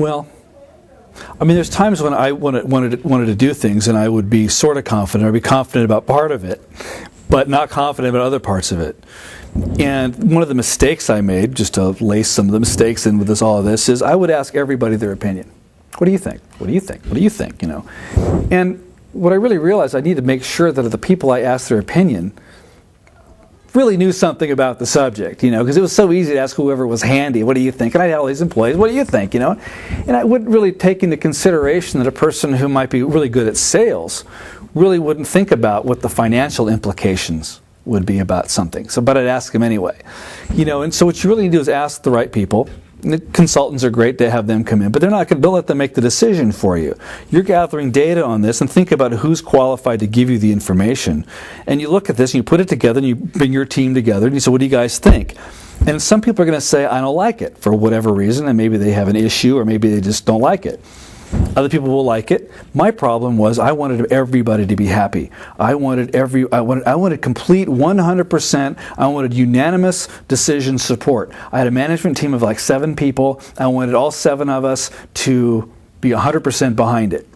Well, I mean, there's times when I wanted to do things, and I would be sort of confident. I'd be confident about part of it, but not confident about other parts of it. And one of the mistakes I made, just to lace some of the mistakes in with all of this, is I would ask everybody their opinion. What do you think? What do you think? What do you think? You know, and what I really realized, I need to make sure that the people I asked their opinion really knew something about the subject, you know, because it was so easy to ask whoever was handy, what do you think? And I had all these employees, what do you think, you know? And I wouldn't really take into consideration that a person who might be really good at sales really wouldn't think about what the financial implications would be about something. So, but I'd ask them anyway, you know. And so what you really need to do is ask the right people. And the consultants are great to have them come in, but they're not going to let them make the decision for you. You're gathering data on this, and think about who's qualified to give you the information. And you look at this, and you put it together, and you bring your team together, and you say, what do you guys think? And some people are going to say, I don't like it, for whatever reason, and maybe they have an issue, or maybe they just don't like it. Other people will like it. My problem was I wanted everybody to be happy. I wanted complete 100%. I wanted unanimous decision support. I had a management team of like 7 people. I wanted all 7 of us to be 100% behind it.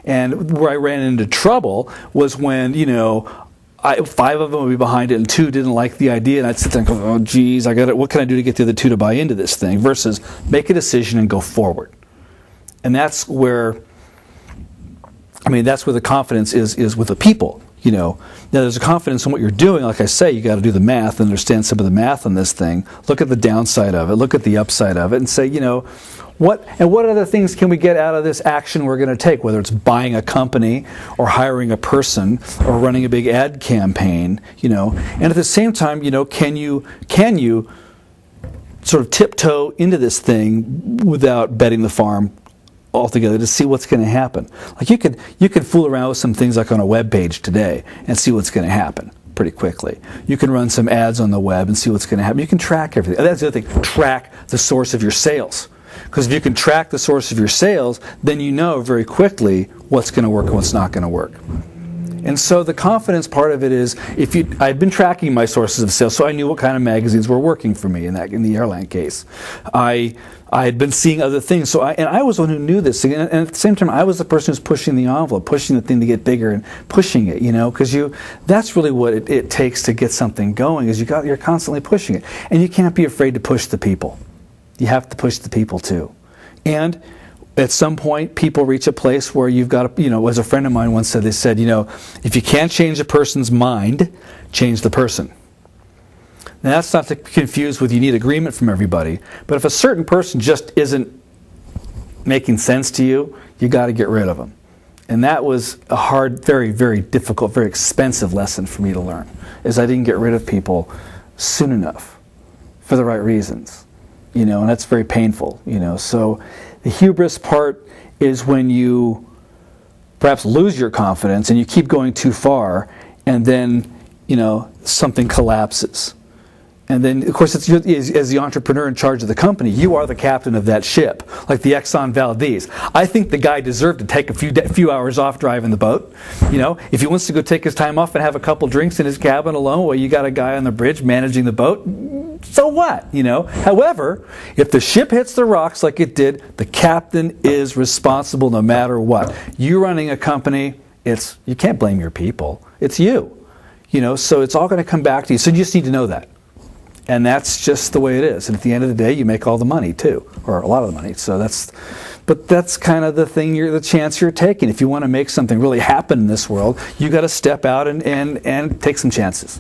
And where I ran into trouble was when, you know, 5 of them would be behind it and 2 didn't like the idea, and I'd sit there and go, oh geez, what can I do to get the other 2 to buy into this thing, versus make a decision and go forward. And that's where, I mean, that's where the confidence is with the people, you know. Now, there's a confidence in what you're doing. Like I say, you got to do the math, understand some of the math on this thing, look at the downside of it, look at the upside of it, and say, you know, what other things can we get out of this action we're going to take, whether it's buying a company or hiring a person or running a big ad campaign, you know. And at the same time, you know, can you sort of tiptoe into this thing without betting the farm altogether to see what's going to happen. Like you could fool around with some things like on a web page today and see what's going to happen pretty quickly. You can run some ads on the web and see what's going to happen. You can track everything. That's the other thing. Track the source of your sales. Because if you can track the source of your sales, then you know very quickly what's going to work and what's not going to work. And so the confidence part of it is, I'd been tracking my sources of sales, so I knew what kind of magazines were working for me in the airline case. I had been seeing other things, and I was the one who knew this. And at the same time, I was the person who's pushing the envelope, pushing the thing to get bigger and pushing it, you know, because that's really what it takes to get something going, is you're constantly pushing it. And you can't be afraid to push the people. You have to push the people too. And at some point, people reach a place where you've got to, you know, as a friend of mine once said, they said, you know, if you can't change a person's mind, change the person. Now, that's not to confuse with you need agreement from everybody, but if a certain person just isn't making sense to you, you got to get rid of them. And that was a hard, very, very difficult, very expensive lesson for me to learn, is I didn't get rid of people soon enough for the right reasons, you know, and that's very painful, you know. So the hubris part is when you perhaps lose your confidence and you keep going too far, and then, you know, something collapses. And then, of course, it's as the entrepreneur in charge of the company, you are the captain of that ship, like the Exxon Valdez. I think the guy deserved to take a few hours off driving the boat. You know, if he wants to go take his time off and have a couple drinks in his cabin alone while you got a guy on the bridge managing the boat, so what, you know? However, if the ship hits the rocks like it did, the captain is responsible no matter what. You running a company, you can't blame your people. It's you. You know, so it's all going to come back to you. So you just need to know that. And that's just the way it is. And at the end of the day, you make all the money too, or a lot of the money. So but that's kind of the chance you're taking. If you want to make something really happen in this world, you got to step out and take some chances.